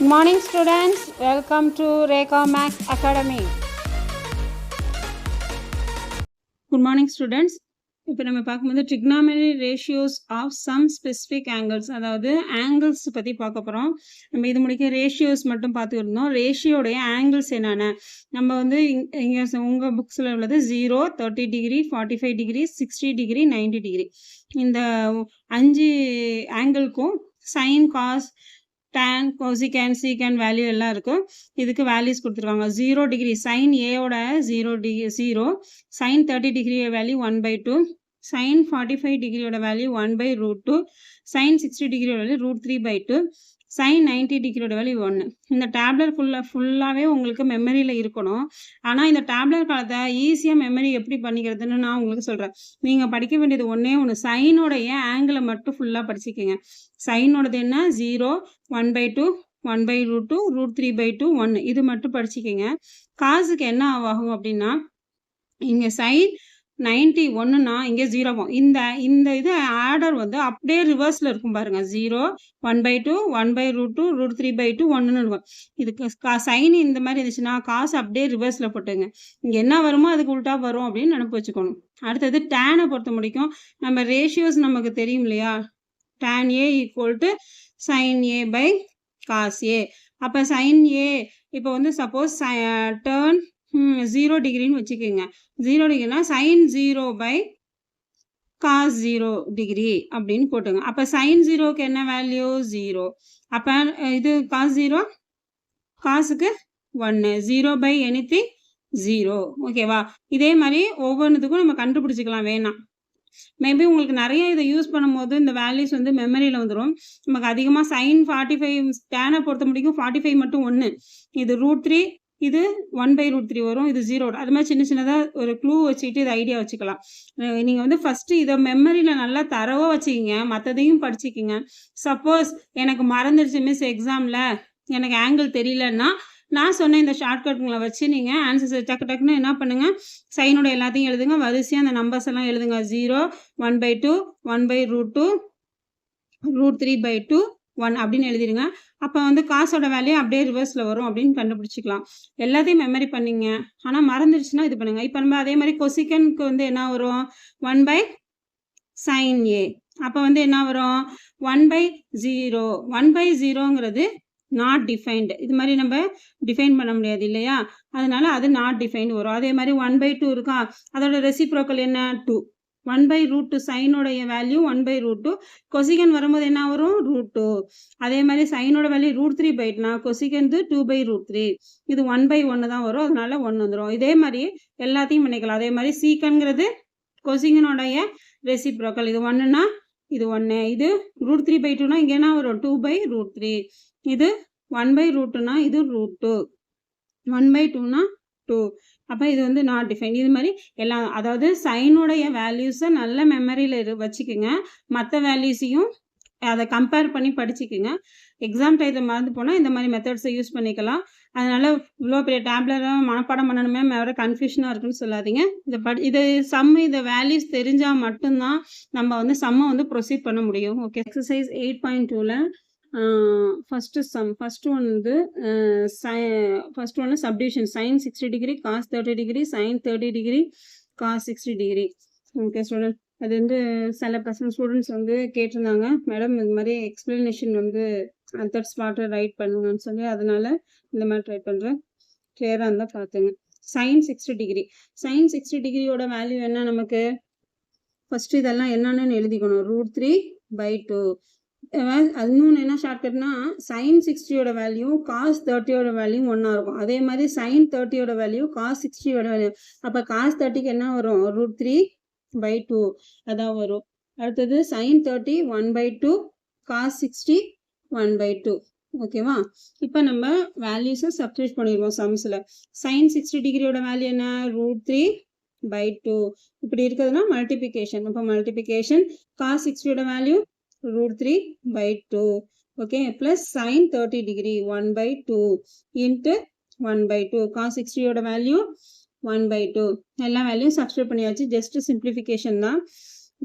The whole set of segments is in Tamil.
Good morning students, welcome to Rekha Max Academy. Good morning students. இப்போ நம்ம பார்க்கும்போது trigonometry ratios of some specific angles, அதாவது angles பற்றி பார்க்க போகிறோம். நம்ம இது முடிக்க ratios மட்டும் பார்த்துருந்தோம். ரேஷியோடைய angles என்னென்ன நம்ம வந்து இங்கே உங்கள் புக்ஸில் உள்ளது 0, 30 டிகிரி, 45 டிகிரி, 60 டிகிரி, 90 டிகிரி. இந்த 5 ஆங்கிள்க்கும் sin, cos, tan, cosecant, secant value எல்லாம் இருக்கும். இதுக்கு வேல்யூஸ் கொடுத்துருக்காங்க. 0 டிகிரி சைன் ஏயோட 0, சைன் 30 டிகிரி வேல்யூ 1/2, சைன் 45 டிகிரியோட வேல்யூ 1/√2, சைன் 60 டிகிரியோட வேல்யூ √3/2, சைன் 90 டிகிரியோட வேல்யூ 1. இந்த டேப்லெட் ஃபுல்லாகவே உங்களுக்கு மெமரியில் இருக்கணும். ஆனால் இந்த டேப்லெட் காலத்தை ஈஸியாக மெமரி எப்படி பண்ணிக்கிறதுன்னு நான் உங்களுக்கு சொல்கிறேன். நீங்கள் படிக்க வேண்டியது ஒன்று சைனோடைய ஆங்கிளை மட்டும் ஃபுல்லாக படிச்சுக்கோங்க. சைனோடது என்ன 0, 1/2, 1/√2, √3/2, 1 இது மட்டும் படிச்சுக்கோங்க. காசுக்கு என்ன ஆகும் அப்படின்னா இங்கே சைன் 91னா இங்கே 0 ஆகும். இந்த இது ஆர்டர் வந்து அப்படியே ரிவர்ஸில் இருக்கும் பாருங்க. 0, 1/2, 1/√2, √3/2, 1ன்னு இருக்கும். இதுக்கு சைன் இந்த மாதிரி இருந்துச்சுன்னா காசு அப்படியே ரிவர்ஸில் போட்டுங்க. இங்கே என்ன வருமோ அதுக்கு உள்டா வரும் அப்படின்னு நினைப்பு வச்சுக்கணும். அடுத்தது டேனை பொறுத்த முடிக்கும் நம்ம ரேஷியோஸ் நமக்கு தெரியும் இல்லையா. tan A = sin A by cos A. அப்போ sin A இப்போ வந்து சப்போஸ் டேர்ன் 0 டிகிரின்னு வச்சுக்கோங்க. 0 டிகிரினா sin 0 by cos 0 டிகிரி அப்படின்னு போட்டுங்க. அப்போ sin 0க்கு என்ன வேல்யூ 0. அப்போ இது cos 0 காசுக்கு 1, 0 by anything 0. ஓகேவா. இதே மாதிரி ஒவ்வொன்றுத்துக்கும் நம்ம கண்டுபிடிச்சிக்கலாம் வேணாம். மேபி உங்களுக்கு நிறைய இதை யூஸ் பண்ணும்போது இந்த வேல்யூஸ் வந்து மெமரியில் வந்துடும். நமக்கு அதிகமாக சைன் 45 டேனை பொறுத்த முடிக்கும் 45 மட்டும் 1, இது √3, இது 1/√3 வரும், இது 0. அது மாதிரி சின்னதாக ஒரு க்ளூ வச்சுக்கிட்டு இது ஐடியா வச்சுக்கலாம். நீங்கள் வந்து ஃபஸ்ட்டு இதை மெமரியில் நல்லா தரவாக வச்சுக்கிங்க, மற்றதையும் படிச்சுக்கிங்க. சப்போஸ் எனக்கு மறந்துடுச்சு மிஸ் எக்ஸாமில் எனக்கு ஆங்கிள் தெரியலன்னா நான் சொன்ன இந்த ஷார்ட்கட்டுங்களை வச்சு நீங்கள் ஆன்சர்ஸ் டக்குன்னு என்ன பண்ணுங்கள், சைனோட எல்லாத்தையும் எழுதுங்க, வரிசையாக அந்த நம்பர்ஸ் எல்லாம் எழுதுங்க. 0, 1/2, 1/√2, √3/2, 1 அப்படின்னு எழுதிடுங்க. அப்போ வந்து காசோட வேல்யூ அப்படியே ரிவர்ஸில் வரும் அப்படின்னு கண்டுபிடிச்சிக்கலாம். எல்லாத்தையும் மெமரி பண்ணிங்க. ஆனால் மறந்துடுச்சுன்னா இது பண்ணுங்கள். இப்போ நம்ம அதே மாதிரி கொசிகனுக்கு வந்து என்ன வரும் 1/sin A. அப்போ வந்து என்ன வரும் 1/0. 1/0ங்கிறது நாட் டிஃபைன்டு. இது மாதிரி நம்ம டிஃபைன் பண்ண முடியாது இல்லையா. அதனால அது நாட் டிஃபைன்டு வரும். அதே மாதிரி 1/2 இருக்கா, அதோட ரெசிப்ரோக்கல் என்ன 2. 1/√2 சைனோடைய வேல்யூ 1/√2, கொசிகன் வரும்போது என்ன வரும் √2. அதே மாதிரி சைனோட வேல்யூ √3/2னா கொசிகன் 2/√3. இது 1/1 தான் வரும், அதனால 1 வந்துடும். இதே மாதிரி எல்லாத்தையும் பண்ணிக்கலாம். அதே மாதிரி சீக்கன்கிறது கொசிகனோடைய ரெசிப்ரோக்கல். இது 1னா இது 1, இது √3/2னா இங்கே என்ன வரும் 2/√3. இது 1/√2னா இது √2, 1/2னா 2. அப்போ இது வந்து நாட் டிஃபைன். இது மாதிரி எல்லாம், அதாவது சைனுடைய வேல்யூஸை நல்ல மெமரியில் வச்சுக்கோங்க, மற்ற வேல்யூஸையும் அதை கம்பேர் பண்ணி படிச்சுக்குங்க. எக்ஸாம் டைத்தில் மறந்து போனால் இந்த மாதிரி மெத்தட்ஸை யூஸ் பண்ணிக்கலாம். அதனால் இவ்வளோ பெரிய டேப்லெட்டாக மனப்பாடம் பண்ணணுமே வேறு கன்ஃபியூஷனாக இருக்குன்னு சொல்லாதீங்க. இது இந்த வேல்யூஸ் தெரிஞ்சால் மட்டும்தான் நம்ம வந்து சம்மை வந்து ப்ரொசீட் பண்ண முடியும். ஓகே. எக்ஸசைஸ் 8.2ல் ஃபஸ்ட்டு ஒன்று subdivision sin 60 degree, cos 30 degree, sin 30 degree, cos 60 degree. Okay student, அது வந்து சில ஸ்டூடெண்ட்ஸ் வந்து கேட்டிருந்தாங்க, மேடம் இந்த மாதிரி எக்ஸ்பிளனேஷன் வந்து மெத்தட்ஸ் பார்த்து ரைட் பண்ணுங்கன்னு சொல்லி, அதனால இந்த மாதிரி ட்ரை பண்ணுறேன். கிளியராக இருந்தால் பார்த்துங்க. sin 60 டிகிரி, sin 60 டிகிரியோட வேல்யூ என்ன நமக்கு, ஃபஸ்ட்டு இதெல்லாம் என்னன்னு எழுதிக்கணும். √3/2. அது இன்னொன்று என்ன ஷார்ட்கட்னா sin 60யோட வேல்யூ cos 30யோட வேல்யூ ஒன்றா இருக்கும். அதே மாதிரி sin 30யோட வேல்யூ cos 60யோட வேல்யூ. அப்போ cos 30க்கு என்ன வரும் √3/2 அதான் வரும். அடுத்தது sin 30 1/2, cos 60 1/2. ஓகேவா. இப்போ நம்ம வேல்யூஸை சப்ஸ்டிட்யூட் பண்ணிடுவோம் சம்ஸில். sin 60 டிகிரியோட வேல்யூ என்ன √3/2. இப்படி இருக்குதுன்னா மல்டிபிகேஷன். அப்போ மல்டிபிகேஷன் cos 60யோட value √3/2. Okay. Plus sin 30 degree 1/2 into 1/2. cos 60யோட வேல்யூ 1/2. எல்லா வேல்யூ சப்ஸ்டிட்யூட் பண்ணியாச்சு. ஜஸ்ட் சிம்பிளிஃபிகேஷன் தான்.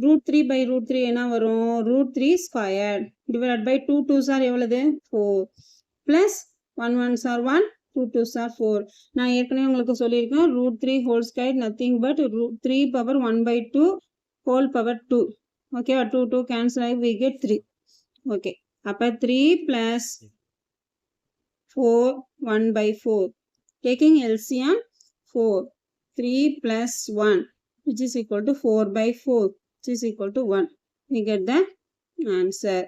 √3/√3 என்ன வரும் √3² டிவைட் பை 2 2s எவ்வளவு 4. plus 1 ones are 1, 2 twos are 4. நான் ஏற்கனவே உங்களுக்கு சொல்லியிருக்கேன் root 3 whole square nothing but root 3 power 1 by 2 whole power 2. Okay, 2 cancel ஆகி we get 3. Okay, அப்போ 3 plus 4 1 by 4. Taking LCM 4. 3 plus 1 which is equal to 4 by 4 which is equal to 1. We get the answer.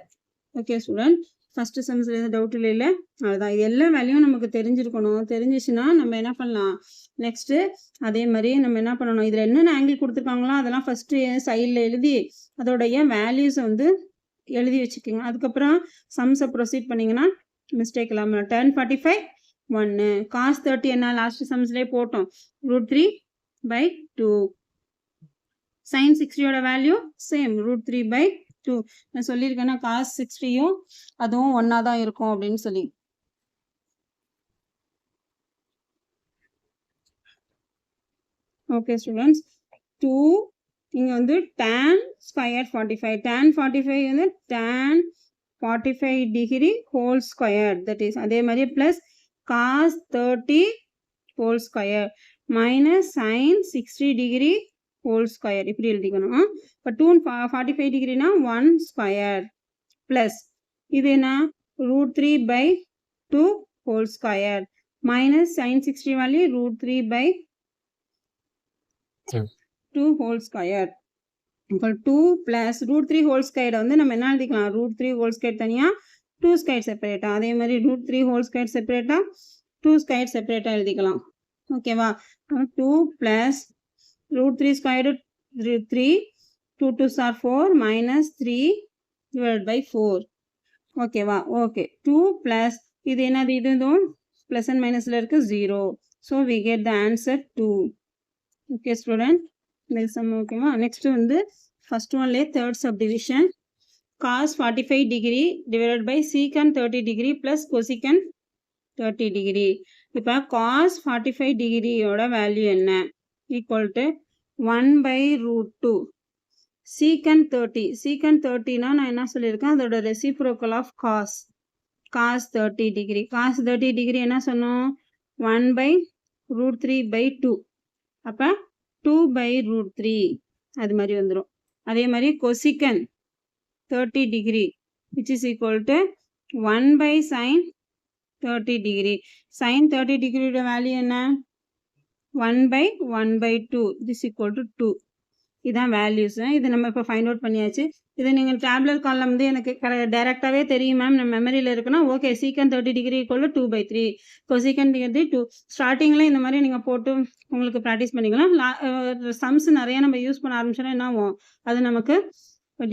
Okay student, first semester doubt இல்லை அதுதான். இது எல்லா வேல்யூவும் நமக்கு தெரிஞ்சிருக்கணும். தெரிஞ்சிச்சுன்னா நம்ம என்ன பண்ணலாம், நெக்ஸ்ட்டு அதே மாதிரி நம்ம என்ன பண்ணணும், இதில் என்னென்ன ஆங்கிள் கொடுத்துருக்காங்களோ அதெல்லாம் ஃபஸ்ட்டு சைடில் எழுதி அதோடைய வேல்யூஸை வந்து எழுதி வச்சுக்கோங்க. அதுக்கப்புறம் சம்ஸை ப்ரொசீட் பண்ணிங்கன்னா மிஸ்டேக் இல்லாமல். tan 45 1, cos 30 என்ன லாஸ்ட் சம்ஸ்லேயே போட்டோம் √3 by 2. sin 60யோட வேல்யூ சேம் √3 by 2. நான் சொல்லியிருக்கேன்னா cos 60யும் அதுவும் ஒன்றா தான் இருக்கும் அப்படின்னு சொல்லி. ஓகே ஸ்டூடெண்ட்ஸ், 2 இங்கே வந்து tan square 45. tan 45 வந்து tan 45 degree whole square, that is அதே மாதிரி plus cos 30 whole square minus sin 60 degree whole square இப்படி எழுதிக்கணும். இப்போ 245 டிகிரினா 1 square plus இது என்ன √3 by 2 whole square minus sin 60 value √3 by 2 whole square equal 2 plus √3 whole square வந்து நம்ம என்ன எழுதிக்கலாம், √3 whole square தனியாக 2 square செப்பரேட்டா, அதே மாதிரி √3 whole square செப்பரேட்டா 2 square செப்பரேட்டா எழுதிக்கலாம். ஓகேவா, 2 plus √3 square 3, 2 2s are 4 minus 3 divided by 4. ஓகேவா, ஓகே 2 plus இது என்னது, இதுவும் plus and minusல இருக்கு 0. So we get the answer 2. Okay student, next sum ஓகேவா. நெக்ஸ்ட் வந்து ஃபர்ஸ்ட் ஒன்லேயே third subdivision cos 45 degree divided by secant 30 degree plus cosecant 30 degree. இப்போ cos 45 டிகிரியோட வேல்யூ என்ன, equal to 1 by √2. secant 30, secant 30னா நான் என்ன சொல்லியிருக்கேன், அதோட reciprocal of cos 30 degree. cos 30 degree என்ன சொன்னோம், 1 by √3 by 2. அப்போ 2 by √3 அது மாதிரி வந்துடும். அதே மாதிரி cosecant 30 degree which is equal to 1 by sin 30 degree. sin 30 degree value என்ன, 1 by 1 by 2 this equal to 2. இதான் வேல்யூஸ். இது நம்ம இப்போ ஃபைண்ட் அவுட் பண்ணியாச்சு. இதை நீங்கள் டேப்லெட் காலம் வந்து எனக்கு டைரெக்டாகவே தெரியும் மேம், நம்ம மெமரியில் இருக்குன்னா okay. secant 30 degree equal to 2 by 3, cosecant degree 2. ஸ்டார்டிங்கில் இந்த மாதிரி நீங்கள் போட்டு உங்களுக்கு ப்ராக்டிஸ் பண்ணிக்கலாம். சம்ஸ் நிறையா நம்ம யூஸ் பண்ண ஆரம்பிச்சோன்னா என்ன ஆகும், அது நமக்கு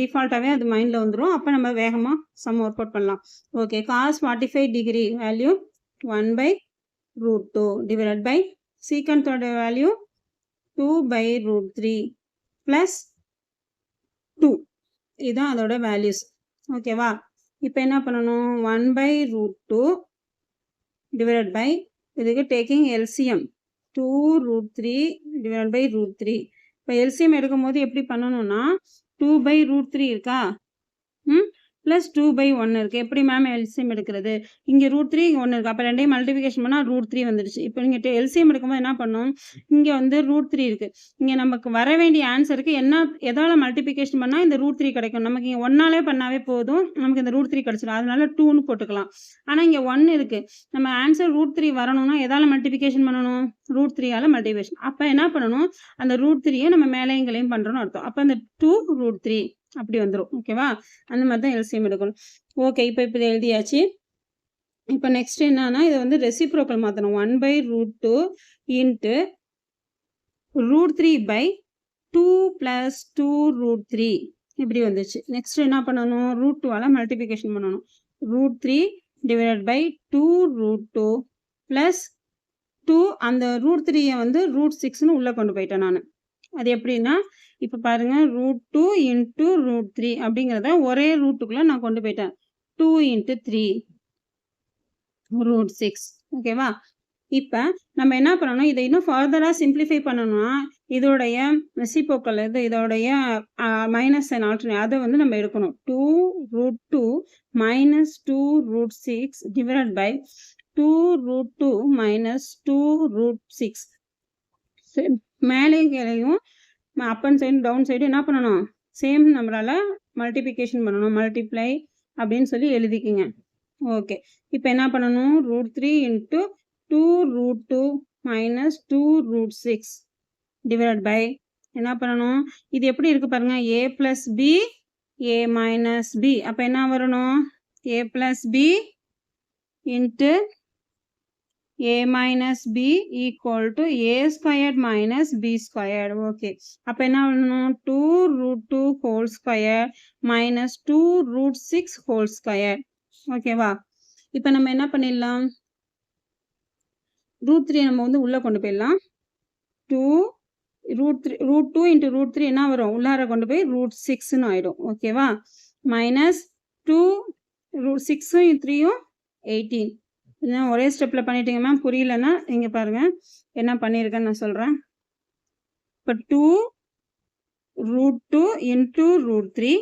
டிஃபால்ட்டாகவே அது மைண்டில் வந்துடும். அப்போ நம்ம வேகமாக சம் ஒர்க் அவுட் பண்ணலாம். Okay, cos 45 degree value 1 by √2 divided by secant value 2 by √3 plus 2. இதுதான் அதோட வேல்யூஸ். ஓகேவா, இப்போ என்ன பண்ணணும், 1 by √2 டிவைடட் பை இதுக்கு டேக்கிங் எல்சிஎம் 2 √3 டிவைடட் பை √3. இப்போ எல்சிஎம் எடுக்கும்போது எப்படி பண்ணணும்னா 2 by √3 இருக்கா, ப்ளஸ் 2 by 1 இருக்குது. எப்படி மேம் எல்சிஎம் எடுக்கிறது, இங்கே √3 இங்கே 1 இருக்குது. அப்போ ரெண்டையும் மல்டிபிகேஷன் பண்ணால் √3 வந்துடுச்சு. இப்போ நீங்கள் எல்சிஎம் எடுக்கும்போது என்ன பண்ணணும், இங்கே வந்து √3 இருக்குது. இங்கே நமக்கு வர வேண்டிய ஆன்சருக்கு எதால் மல்டிபிகேஷன் பண்ணால் இந்த √3 கிடைக்கும். நமக்கு இங்கே 1ஆலே பண்ணாவே போதும், நமக்கு இந்த √3 கிடச்சிடும். அதனால 2ன்னு போட்டுக்கலாம். ஆனால் இங்கே 1 இருக்குது. நம்ம ஆன்சர் √3 வரணும்னா எதால் மல்டிபிகேஷன் பண்ணணும், √3ஆல் மல்டிபிகேஷன். அப்போ என்ன பண்ணணும், அந்த √3யை நம்ம மேலேங்களையும் பண்ணுறோன்னு அர்த்தம். அப்போ அந்த 2 √3 அப்படி வந்துடும். ஓகேவா, அந்த மாதிரி தான் எல்சிஎம் எடுக்கணும். ஓகே, இப்போ இப்படி எழுதியாச்சு. இப்போ நெக்ஸ்ட் என்னன்னா, இதை வந்து ரெசிப்ரோக்கல் மாற்றணும். 1 by √2 இன்ட்டு √3 by 2 plus 2 √3 இப்படி வந்துச்சு. நெக்ஸ்ட் என்ன பண்ணணும், √2ஆல் மல்டிபிகேஷன் பண்ணணும். √3 டிவைடட் பை 2 √2 ப்ளஸ் 2. அந்த √3யை வந்து √6ன்னு உள்ளே கொண்டு போயிட்டேன் நான். அது எப்படின்னா, இப்போ பாருங்கள், √2 இன்ட்டு √3 அப்படிங்கிறத ஒரே ரூட்டுக்குள்ளே நான் கொண்டு போயிட்டேன். 2 × 3 √6. ஓகேவா, இப்போ நம்ம என்ன பண்ணணும், இதை இன்னும் ஃபர்தராக சிம்பிளிஃபை பண்ணணும்னா இதோடைய ரெசிப்ரோக்கல் இதோடைய மைனஸ் சைன் ஆல்டர்னேட் அதை வந்து நம்ம எடுக்கணும். 2√2 மைனஸ் 2√6 டிவைடட் பை 2√2 மைனஸ் 2√6. மேலே கீழையும் up and side down side என்ன பண்ணணும், சேம் நம்பரால் மல்டிப்ளிகேஷன் பண்ணணும். மல்டிப்ளை அப்படின்னு சொல்லி எழுதிக்குங்க. ஓகே, இப்போ என்ன பண்ணணும், √3 இன்ட்டு 2√2 மைனஸ் 2√6 டிவைட் பை என்ன பண்ணணும், இது எப்படி இருக்கு பாருங்க, a + b a - b. அப்போ என்ன வரணும், a + b into a minus b equal to a squared minus b squared. Okay, அப்போ என்ன பண்ணணும், 2√2 whole square minus 2√6 whole square. ஓகேவா, இப்போ நம்ம என்ன பண்ணிடலாம், √3 நம்ம வந்து உள்ளே கொண்டு போயிடலாம். 2√2 இன்ட்டு √3 என்ன வரும், உள்ளார கொண்டு போய் √6ன்னு ஆகிடும். ஓகேவா, மைனஸ் 2√6 3 18. இதெல்லாம் ஒரே ஸ்டெப்பில் பண்ணிட்டீங்க மேம். புரியலன்னா இங்கே பாருங்கள் என்ன பண்ணியிருக்கேன்னு நான் சொல்கிறேன். இப்போ 2√2 இன்ட்டு √3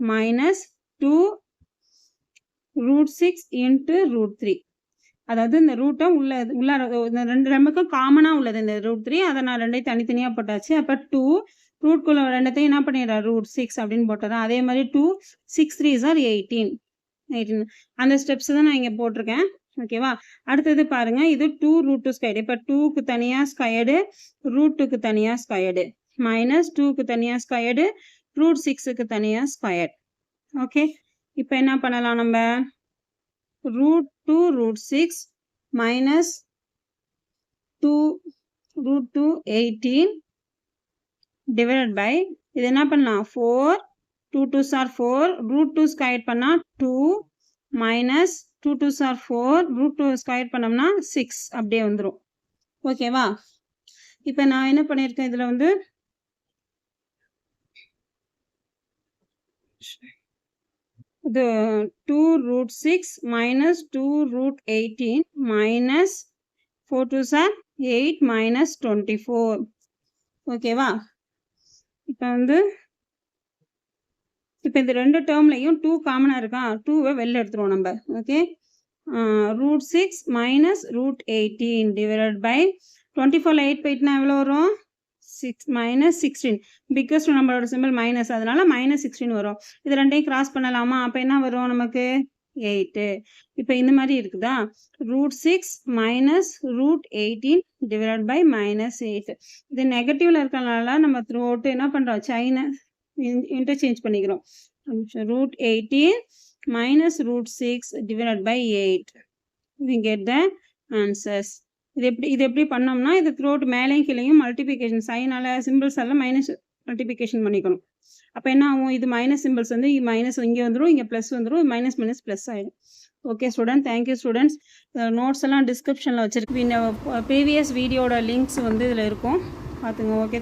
மைனஸ் 2√6 இன்ட்டு √3. அதாவது இந்த ரூட்டை உள்ளார இந்த ரெண்டுக்கும் காமனாக உள்ளது இந்த √3. அதை நான் ரெண்டையும் தனித்தனியாக போட்டாச்சு. அப்போ 2 ரூட்குள்ளே ரெண்டத்தையும் என்ன பண்ணிடுறேன், √6 அப்படின்னு போட்டதான். அதே மாதிரி 2 6 3s are 18. அந்த ஸ்டெப்ஸ் தான் நான் இங்கே போட்டிருக்கேன். ஓகேவா, அடுத்தது பாருங்க, இது 2√2 ஸ்கொயர்டு. இப்போ 2க்கு தனியாக ஸ்கொயர்டு, √2க்கு தனியாக ஸ்கொயர்டு, மைனஸ் 2க்கு தனியாக ஸ்கொயர்டு, √6க்கு தனியாக ஸ்கொயர்டு. ஓகே, இப்போ என்ன பண்ணலாம், நம்ம √2√6 மைனஸ் 2√2 18 டிவைடட் பை இது என்ன பண்ணலாம், 4 2 2s are 4 √2 ஸ்கொயர் பண்ணால் 2 மைனஸ் 2 2s are 4 √2 ஸ்கொயர் பண்ணோம்னா 6 அப்படியே வந்துடும். ஓகேவா, இப்போ நான் என்ன பண்ணியிருக்கேன், இதில் வந்து இது 2√6 minus 2√18 minus 4 2s are 8 minus 24. ஓகேவா, இப்போ வந்து இப்போ இந்த ரெண்டு டேர்ம்லையும் 2 காமனாக இருக்கா, 2வை வெளில எடுத்துருவோம் நம்ம. ஓகே, √6 மைனஸ் √18 டிவைடட் பை 24ல் 8 போயிட்டுனா எவ்வளோ வரும், 6 மைனஸ் 16. பிக்கஸ்ட் நம்மளோட சிம்பிள் மைனஸ், அதனால மைனஸ் 16 வரும். இது ரெண்டையும் கிராஸ் பண்ணலாமா, அப்போ என்ன வரும் நமக்கு 8. இப்போ இந்த மாதிரி இருக்குதா, √6 மைனஸ் √18 டிவைடட் பை மைனஸ் 8. இது நெகட்டிவ்ல இருக்கிறதுனால நம்ம த்ரூ அவுட் என்ன பண்ணுறோம், சைனை இன்டர்சேஞ்ச் பண்ணிக்கிறோம். √18 minus √6 divided by 8. We get the answers. இது எப்படி பண்ணோம்னா, இது த்ரூ மேலேயும் கீழேயும் மல்டிபிகேஷன் சைனால சிம்பிள்ஸ் எல்லாம் மைனஸ் மல்டிபிகேஷன் பண்ணிக்கணும். அப்போ என்ன ஆகும், இது மைனஸ் சிம்பிள்ஸ் வந்து மைனஸ் இங்கே வந்துடும், இங்கே ப்ளஸ் வந்துடும், மைனஸ் மைனஸ் ப்ளஸ் ஆகிடும். Okay student, thank you students. Notes எல்லாம் டிஸ்கிரிப்ஷனில் வச்சுருக்கு. இந்த ப்ரீவியஸ் வீடியோட லிங்க்ஸ் வந்து இதில் இருக்கும், பார்த்துங்க. ஓகே.